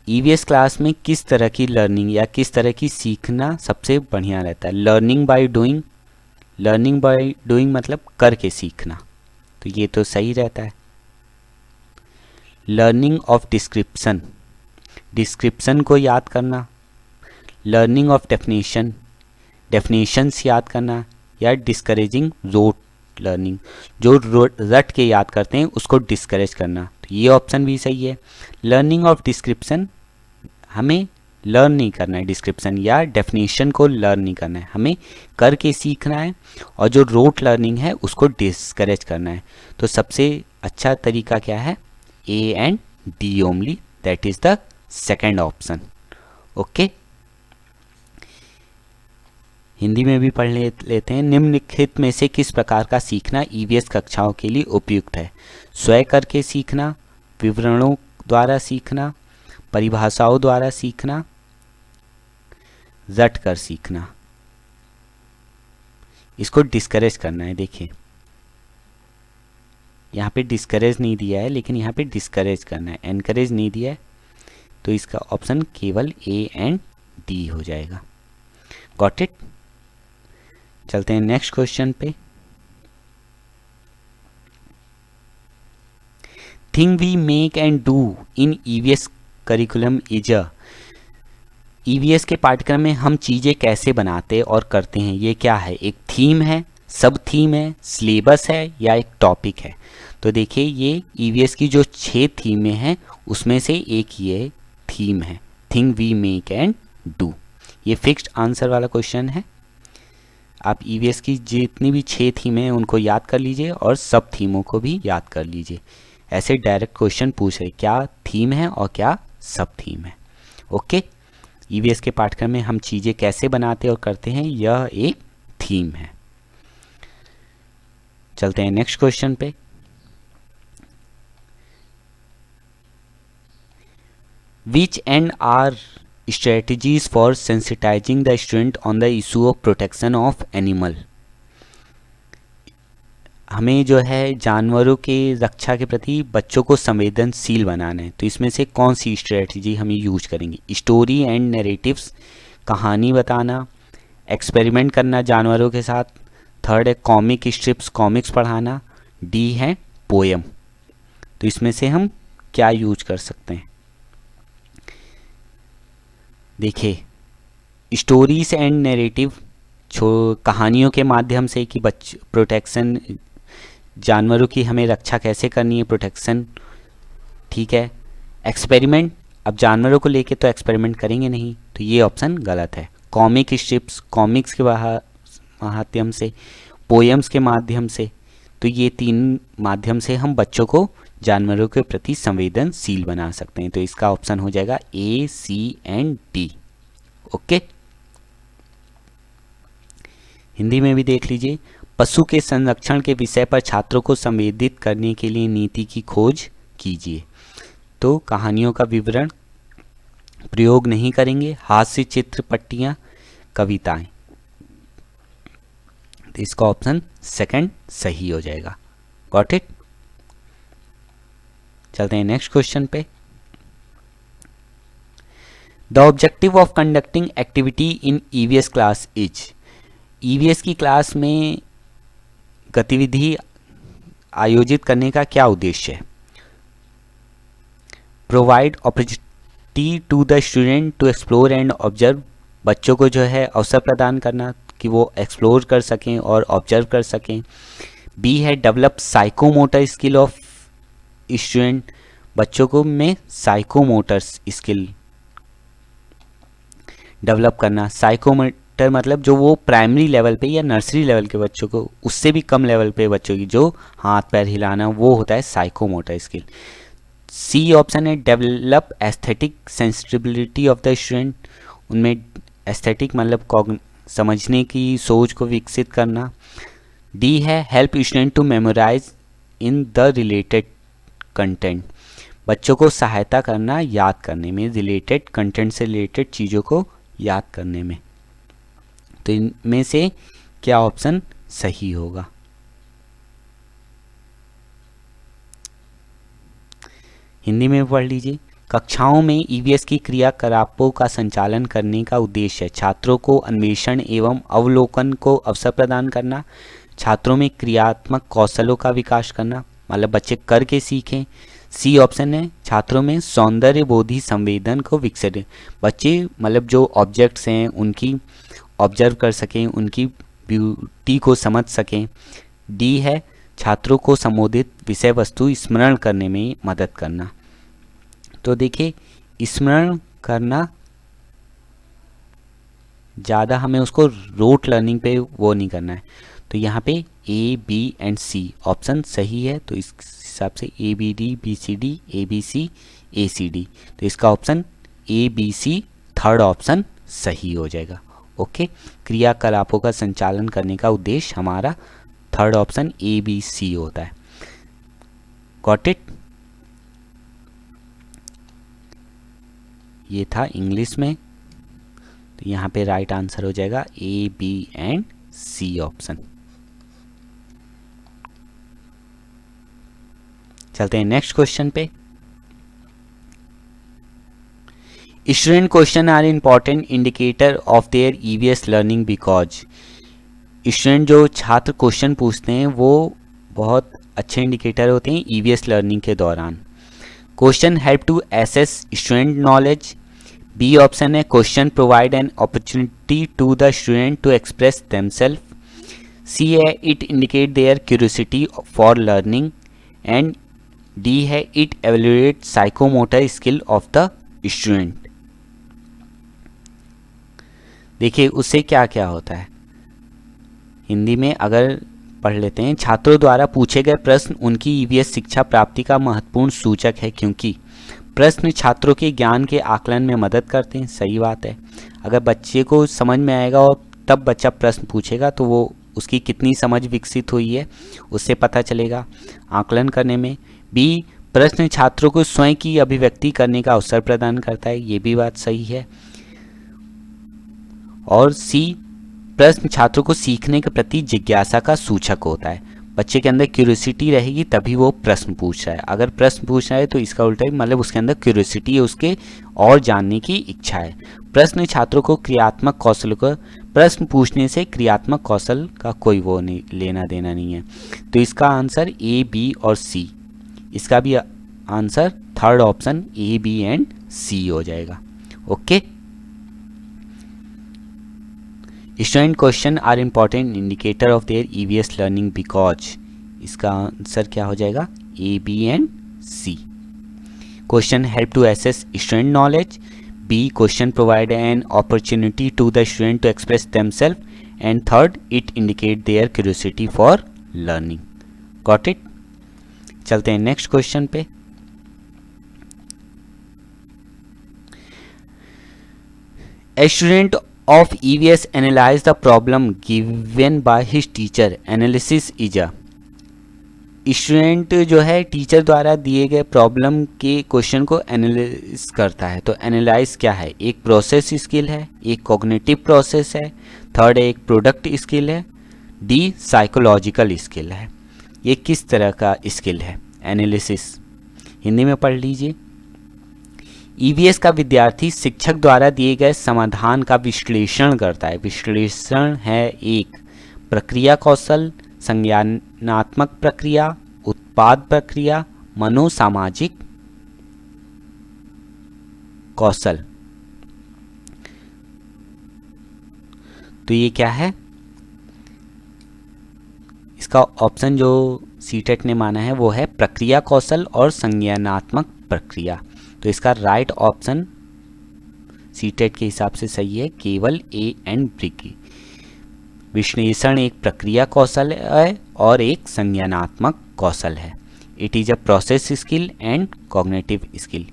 EVS class में किस तरह की लर्निंग या किस तरह की सीखना सबसे बढ़िया रहता है? Learning by doing, learning by doing मतलब करके सीखना, तो ये तो सही रहता है। लर्निंग ऑफ डिस्क्रिप्शन, डिस्क्रिप्शन को याद करना। लर्निंग ऑफ डेफिनेशन, डेफिनेशंस याद करना। या डिस्करेजिंग रोट लर्निंग, जो रट के याद करते हैं उसको डिस्करेज करना, तो ये ऑप्शन भी सही है। लर्निंग ऑफ डिस्क्रिप्शन, हमें लर्न नहीं करना है डिस्क्रिप्शन या डेफिनेशन को लर्न नहीं करना है, हमें करके सीखना है। और जो रोट लर्निंग है उसको डिस्करेज करना है। तो सबसे अच्छा तरीका क्या है? A and D only, that is the second option. Okay, Hindi में भी पढ़ लेते हैं। निम्नलिखित में से किस प्रकार का सीखना ईवीएस कक्षाओं के लिए उपयुक्त है? स्वयं करके सीखना, विवरणों द्वारा सीखना, परिभाषाओं द्वारा सीखना, रट कर सीखना। इसको डिस्करेज करना है। देखिए यहाँ पे डिस्करेज नहीं दिया है, लेकिन यहाँ पे डिस्करेज करना है, एनकरेज नहीं दिया है, तो इसका ऑप्शन केवल ए एंड डी हो जाएगा। Got it? चलते हैं नेक्स्ट क्वेश्चन पे। Thing we make and do in EVS curriculum is a, EVS के पाठ्यक्रम में हम चीज़ें कैसे बनाते और करते हैं, ये क्या है? एक थीम है, सब थीम है, सिलेबस है, या एक टॉपिक है? तो देखिए ये ईवीएस की जो 6 थीमें हैं उसमें से एक ये थीम है, thing we make and do. ये फिक्स्ड आंसर वाला क्वेश्चन है। आप ईवीएस की जितनी भी 6 थीमें हैं उनको याद कर लीजिए और सब थीमों को भी याद कर लीजिए। ऐसे डायरेक्ट क्वेश्चन पूछ रहे क्या थीम है और क्या सब थीम है। ओके, ईवीएस के पाठ्यक्रम में हम चीज़ें कैसे बनाते और करते हैं, यह एक थीम है। चलते हैं नेक्स्ट क्वेश्चन पे। Which and are strategies for sensitizing the student on the issue of protection of animal? हमें जो है जानवरों के रक्षा के प्रति बच्चों को संवेदनशील बनाना है, तो इसमें से कौन सी स्ट्रेटजी हम यूज करेंगे? स्टोरी एंड नैरेटिव्स, कहानी बताना, एक्सपेरिमेंट करना जानवरों के साथ, थर्ड है कॉमिक स्ट्रिप्स, कॉमिक्स पढ़ाना, डी है पोएम। तो इसमें से हम क्या यूज कर सकते हैं? देखिए स्टोरीज एंड नैरेटिव, कहानियों के माध्यम से कि प्रोटेक्शन, जानवरों की हमें रक्षा कैसे करनी है, प्रोटेक्शन, ठीक है। एक्सपेरिमेंट, अब जानवरों को लेके तो एक्सपेरिमेंट करेंगे नहीं, तो ये ऑप्शन गलत है। कॉमिक स्ट्रिप्स, कॉमिक्स के माध्यम से, पोएम्स के माध्यम से, तो ये 3 माध्यम से हम बच्चों को जानवरों के प्रति संवेदनशील बना सकते हैं। तो इसका ऑप्शन हो जाएगा ए, सी एंड डी। ओके, हिंदी में भी देख लीजिए। पशु के संरक्षण के विषय पर छात्रों को संवेदित करने के लिए नीति की खोज कीजिए। तो कहानियों का विवरण प्रयोग नहीं करेंगे, हास्य चित्र, पट्टियाँ, कविताएं। तो इसका ऑप्शन सेकंड सही हो जाएगा। Got it? चलते हैं नेक्स्ट क्वेश्चन पे। The objective of conducting activity in EVS class is, EVS की क्लास में गतिविधि आयोजित करने का क्या उद्देश्य है? Provide opportunity to the student to explore and observe, बच्चों को जो है अवसर प्रदान करना कि वो एक्सप्लोर कर सकें और ऑब्जर्व कर सकें। बी है develop psychomotor skill of student, बच्चों को में साइकोमोटर स्किल डेवलप करना। साइकोमोटर मतलब जो वो प्राइमरी लेवल पे या नर्सरी लेवल के बच्चों को, उससे भी कम लेवल पे बच्चों की जो हाथ पैर हिलाना, वो होता है साइकोमोटर स्किल। सी ऑप्शन है develop aesthetic sensitivity of the student, उनमें एस्थेटिक मतलब समझने की सोच को विकसित करना। डी है help student to memorise in the related content, बच्चों को सहायता करना याद करने में, रिलेटेड कंटेंट से रिलेटेड चीज़ों को याद करने में। तो इनमें से क्या ऑप्शन सही होगा? हिंदी में पढ़ लीजिए। कक्षाओं में ईवीएस की क्रियाकलापों का संचालन करने का उद्देश्य है छात्रों को अन्वेषण एवं अवलोकन को अवसर प्रदान करना, छात्रों में क्रियात्मक कौशलों का विकास करना, मतलब बच्चे करके सीखें। सी ऑप्शन है छात्रों में सौंदर्य बोधि संवेदन को विकसित, बच्चे मतलब जो ऑब्जेक्ट्स हैं उनकी ऑब्जर्व कर सकें, उनकी ब्यूटी को समझ सकें। डी है छात्रों को संबोधित विषय वस्तु स्मरण करने में मदद करना। तो देखिए स्मरण करना ज़्यादा हमें उसको रोट लर्निंग पे वो नहीं करना है, तो यहाँ पे A B and C option सही है। तो इस हिसाब से A B D B C D A B C A C D, तो इसका option A B C third option सही हो जाएगा। ओके, क्रियाकलापों का संचालन करने का उद्देश्य हमारा third option A B C होता है। Got it? ये था इंग्लिश में, तो यहाँ पे राइट आंसर हो जाएगा A B and C option. चलते हैं नेक्स्ट क्वेश्चन पे। Student question are important indicator of their EVS learning because, student जो छात्र क्वेश्चन पूछते हैं वो बहुत अच्छे इंडिकेटर होते हैं ईवीएस लर्निंग के दौरान। Question help to assess student knowledge. B option है question provide an opportunity to the student to express themselves. C है it indicate their curiosity for learning. And D है it evaluate psychomotor skill of the student. देखिए उससे क्या क्या होता है, हिंदी में अगर पढ़ लेते हैं। छात्रों द्वारा पूछे गए प्रश्न उनकी ईवीएस शिक्षा प्राप्ति का महत्वपूर्ण सूचक है क्योंकि प्रश्न छात्रों के ज्ञान के आकलन में मदद करते हैं। सही बात है, अगर बच्चे को समझ में आएगा और तब बच्चा प्रश्न पूछेगा तो वो उसकी कितनी समझ विकसित हुई है उससे पता चलेगा आकलन करने में। बी प्रश्न छात्रों को स्वयं की अभिव्यक्ति करने का अवसर प्रदान करता है, ये भी बात सही है। और सी प्रश्न छात्रों को सीखने के प्रति जिज्ञासा का सूचक होता है, बच्चे के अंदर क्यूरियोसिटी रहेगी तभी वो प्रश्न पूछ रहा है। अगर प्रश्न पूछ रहा है तो इसका उल्टा है, मतलब उसके अंदर क्यूरियोसिटी है, उसके और जानने की इच्छा है। प्रश्न छात्रों को क्रियात्मक कौशल को, प्रश्न पूछने से क्रियात्मक कौशल का कोई वो नहीं, लेना देना नहीं है। तो इसका आंसर ए बी और सी, इसका भी answer third option A B and C हो जाएगा। Okay, student question are important indicator of their EVS learning because, इसका आंसर क्या हो जाएगा A B and C. Question help to assess student knowledge. B question provide an opportunity to the student to express themselves. And third it indicate their curiosity for learning. Got it? चलते हैं next question पे। A student of EVS analyze the problem given by his teacher. Analysis is a, student जो है teacher द्वारा दिए गए problem के question को एनालाइज करता है। तो एनालाइज क्या है, एक प्रोसेस स्किल है, एक कॉग्निटिव प्रोसेस है, थर्ड एक प्रोडक्ट स्किल है, डी साइकोलॉजिकल स्किल है। ये किस तरह का स्किल है एनालिसिस, हिंदी में पढ़ लीजिए। ईवीएस का विद्यार्थी शिक्षक द्वारा दिए गए समाधान का विश्लेषण करता है। विश्लेषण है एक प्रक्रिया कौशल, संज्ञानात्मक प्रक्रिया, उत्पाद प्रक्रिया, मनोसामाजिक कौशल। तो ये क्या है, इसका ऑप्शन जो सीटेट ने माना है वो है प्रक्रिया कौशल और संज्ञानात्मक प्रक्रिया। तो इसका राइट ऑप्शन सीटेट के हिसाब से सही है, केवल ए एंड बी। विश्लेषण एक प्रक्रिया कौशल है और एक संज्ञानात्मक कौशल है। It is a process skill and cognitive skill.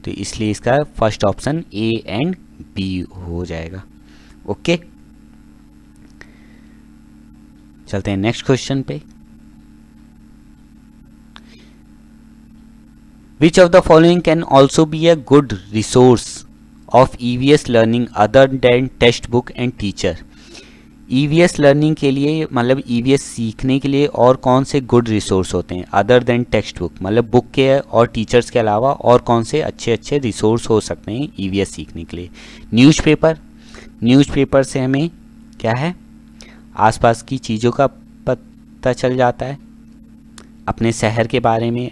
तो इसलिए इसका first option A and B हो जाएगा। ओके, चलते हैं नेक्स्ट क्वेश्चन पे। Which of the following can also be a good resource of EVS learning other than textbook and teacher? EVS learning के लिए मतलब EVS सीखने के लिए और कौन से गुड रिसोर्स होते हैं अदर देन टेक्स्ट बुक, मतलब बुक के और टीचर्स के अलावा और कौन से अच्छे अच्छे रिसोर्स हो सकते हैं EVS सीखने के लिए? न्यूज़पेपर, न्यूज़पेपर से हमें क्या है, आसपास की चीज़ों का पता चल जाता है, अपने शहर के बारे में,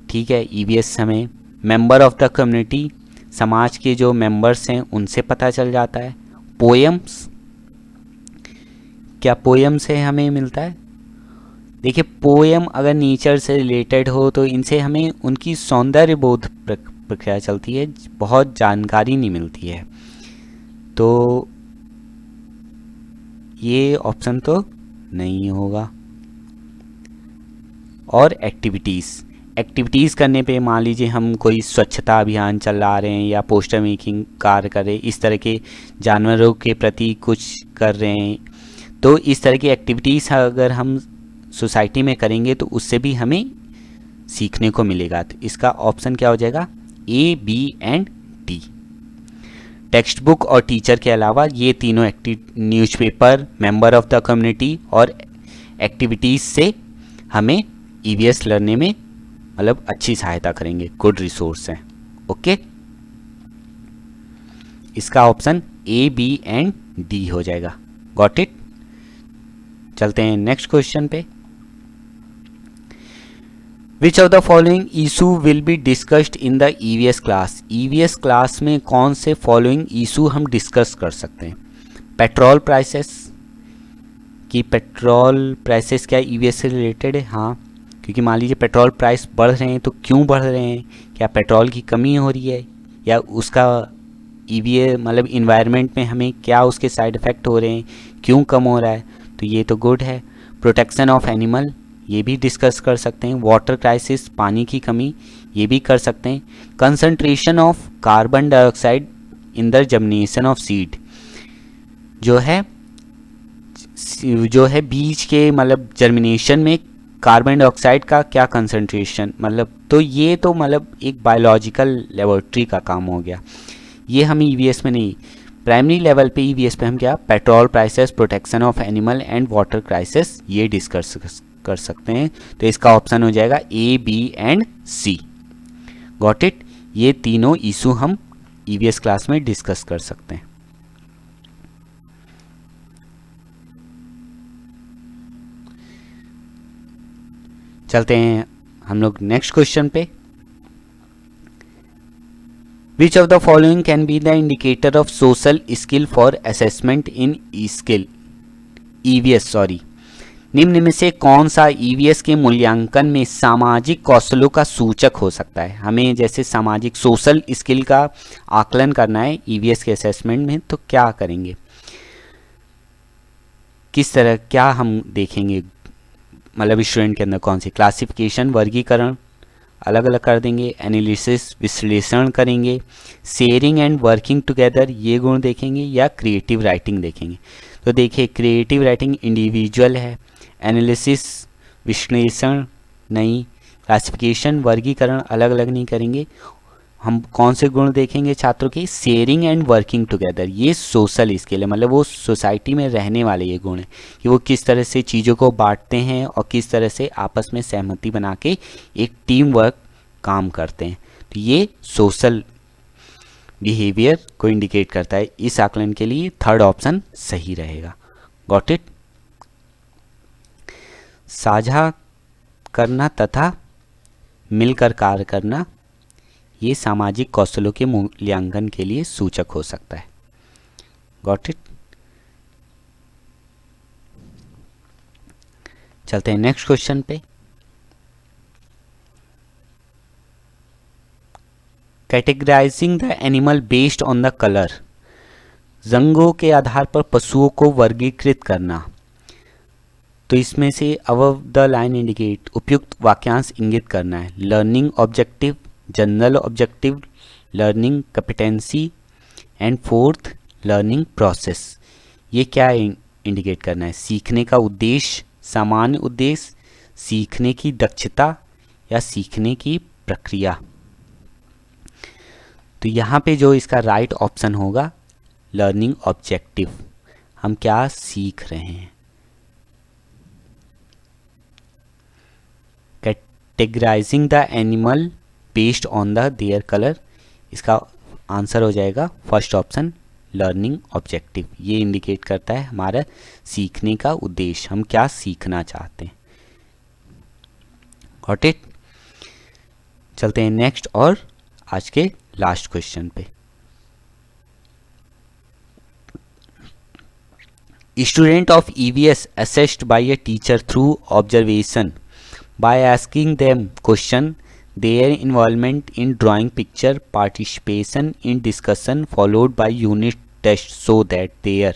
ठीक है। EVS हमें मेंबर ऑफ द कम्युनिटी, समाज के जो मेंबर्स हैं उनसे पता चल जाता है। पोएम्स, क्या पोएम से हमें मिलता है? देखिए, पोएम अगर नेचर से रिलेटेड हो तो इनसे हमें उनकी सौंदर्य बोध प्रक्रिया चलती है, बहुत जानकारी नहीं मिलती है। तो ये ऑप्शन तो नहीं होगा। और एक्टिविटीज़ करने पे, मान लीजिए हम कोई स्वच्छता अभियान चला रहे हैं या पोस्टर मेकिंग कार्य कर रहे हैं, इस तरह के जानवरों के प्रति कुछ कर रहे हैं, तो इस तरह की एक्टिविटीज़ अगर हम सोसाइटी में करेंगे तो उससे भी हमें सीखने को मिलेगा। तो इसका ऑप्शन क्या हो जाएगा? A, B and D. Text book और टीचर के अलावा ये तीनों newspaper, member of the community और एक्टिविटीज़ से हमें EVS लर्निंग में मतलब अच्छी सहायता करेंगे, गुड रिसोर्स हैं। ओके, इसका option A, B and D हो जाएगा। Got it. चलते हैं नेक्स्ट क्वेश्चन पे। Which of the following issue will be discussed in the EVS class? EVS class में कौन से फॉलोइंग इशू हम डिस्कस कर सकते हैं? पेट्रोल प्राइसेस, कि पेट्रोल प्राइसेस क्या EVS से रिलेटेड है? हाँ, क्योंकि मान लीजिए पेट्रोल प्राइस बढ़ रहे हैं तो क्यों बढ़ रहे हैं, क्या पेट्रोल की कमी हो रही है या उसका EVA मतलब इन्वायरमेंट में हमें क्या उसके साइड इफ़ेक्ट हो रहे हैं, क्यों कम हो रहा है, तो ये तो गुड है। प्रोटेक्शन ऑफ एनिमल, ये भी डिस्कस कर सकते हैं। वाटर क्राइसिस, पानी की कमी, ये भी कर सकते हैं। Concentration of carbon dioxide in the germination of seed, जो है बीज के मतलब जर्मिनेशन में कार्बन डाइऑक्साइड का क्या कंसंट्रेशन, मतलब तो ये तो मतलब एक बायोलॉजिकल लेबोरेटरी का काम हो गया, ये हम EVS में नहीं। प्राइमरी लेवल पे EVS पे हम क्या petrol prices, protection of animal and water crisis ये डिस्कस कर सकते हैं। तो इसका ऑप्शन हो जाएगा A, B and C. Got it. ये तीनों इशू हम EVS क्लास में डिस्कस कर सकते हैं। चलते हैं हम लोग नेक्स्ट क्वेश्चन पे। Which of the following can be the indicator of social skill for assessment in EVS निम्न में से कौन सा EVS के मूल्यांकन में सामाजिक कौशलों का सूचक हो सकता है? हमें जैसे सामाजिक सोशल स्किल का आकलन करना है EVS के असेसमेंट में, तो क्या करेंगे, किस तरह क्या हम देखेंगे, मतलब स्टूडेंट के अंदर कौन सी क्लासिफिकेशन, वर्गीकरण अलग अलग कर देंगे, एनालिसिस विश्लेषण करेंगे, शेयरिंग एंड वर्किंग टुगेदर ये गुण देखेंगे, या क्रिएटिव राइटिंग देखेंगे? तो देखिए, क्रिएटिव राइटिंग इंडिविजुअल है, एनालिसिस विश्लेषण नहीं, क्लासिफिकेशन वर्गीकरण अलग अलग नहीं करेंगे। हम कौन से गुण देखेंगे छात्रों के? शेयरिंग एंड वर्किंग टुगेदर, ये सोशल स्किल है, मतलब वो सोसाइटी में रहने वाले ये गुण है कि वो किस तरह से चीज़ों को बांटते हैं और किस तरह से आपस में सहमति बना के एक टीम वर्क काम करते हैं। तो ये सोशल बिहेवियर को इंडिकेट करता है। इस आकलन के लिए थर्ड ऑप्शन सही रहेगा। Got it. साझा करना तथा मिलकर कार्य करना ये सामाजिक कौशलों के मूल्यांकन के लिए सूचक हो सकता है। Got it. चलते हैं नेक्स्ट क्वेश्चन पे। Categorising the animal based on the colour, रंगों के आधार पर पशुओं को वर्गीकृत करना। तो इसमें से अबव द लाइन इंडिकेट उपयुक्त वाक्यांश इंगित करना है। Learning objective, general objective, learning competency and fourth learning process. ये क्या इंडिकेट करना है? सीखने का उद्देश्य, सामान्य उद्देश्य, सीखने की दक्षता या सीखने की प्रक्रिया। तो यहाँ पे जो इसका राइट ऑप्शन होगा लर्निंग ऑब्जेक्टिव, हम क्या सीख रहे हैं। Categorising the animal based on the their colour, इसका आंसर हो जाएगा फर्स्ट ऑप्शन लर्निंग ऑब्जेक्टिव। ये इंडिकेट करता है हमारा सीखने का उद्देश्य, हम क्या सीखना चाहते हैं। Got it. चलते हैं नेक्स्ट और आज के लास्ट क्वेश्चन पे। Student of EVS assessed by a teacher through observation by asking them question, their involvement in drawing picture, participation in discussion followed by unit test so that their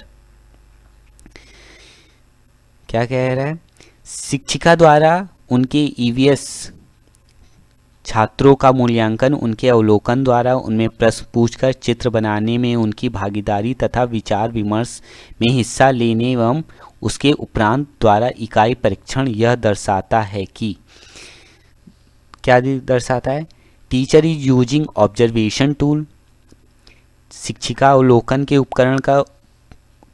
क्या कह रहा है? शिक्षिका द्वारा उनके EVS छात्रों का मूल्यांकन उनके अवलोकन द्वारा उनमें प्रश्न पूछकर चित्र बनाने में उनकी भागीदारी तथा विचार विमर्श में हिस्सा लेने एवं उसके उपरांत द्वारा इकाई परीक्षण यह दर्शाता है कि क्या दर्शाता है? Teacher is using observation tool, शिक्षिका अवलोकन के उपकरण का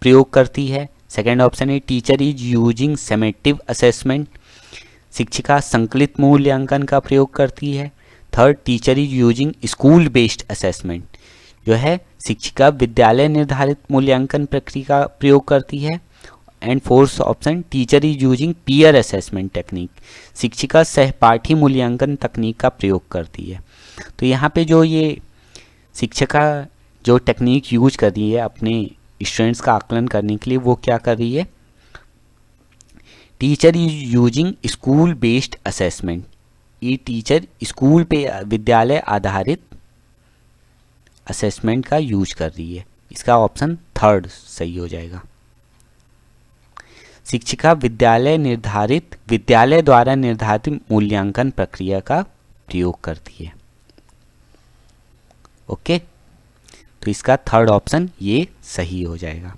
प्रयोग करती है। सेकेंड ऑप्शन है teacher is using summative assessment, शिक्षिका संकलित मूल्यांकन का प्रयोग करती है। Third teacher is using school based assessment, जो है शिक्षिका विद्यालय निर्धारित मूल्यांकन प्रक्रिया का प्रयोग करती है। And fourth option teacher is using peer assessment technique, शिक्षिका सहपाठी मूल्यांकन तकनीक का प्रयोग करती है। तो यहाँ पे जो ये शिक्षिका जो टेक्निक यूज कर रही है अपने स्टूडेंट्स का आकलन करने के लिए, वो क्या कर रही है? Teacher is using school based assessment, ये टीचर स्कूल पे विद्यालय आधारित असेसमेंट का यूज कर रही है। इसका ऑप्शन थर्ड सही हो जाएगा। शिक्षिका विद्यालय द्वारा निर्धारित मूल्यांकन प्रक्रिया का प्रयोग करती है। ओके, तो इसका थर्ड ऑप्शन ये सही हो जाएगा।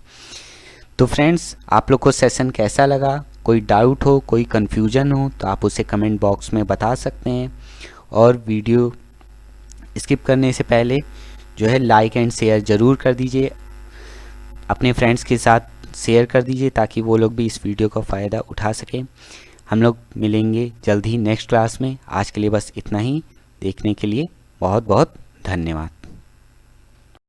तो फ्रेंड्स, आप लोग को सेशन कैसा लगा? कोई डाउट हो, कोई कन्फ्यूजन हो तो आप उसे कमेंट बॉक्स में बता सकते हैं। और वीडियो स्किप करने से पहले जो है लाइक एंड शेयर ज़रूर कर दीजिए, अपने फ्रेंड्स के साथ शेयर कर दीजिए ताकि वो लोग भी इस वीडियो का फ़ायदा उठा सकें। हम लोग मिलेंगे जल्द ही नेक्स्ट क्लास में। आज के लिए बस इतना ही। देखने के लिए बहुत बहुत धन्यवाद।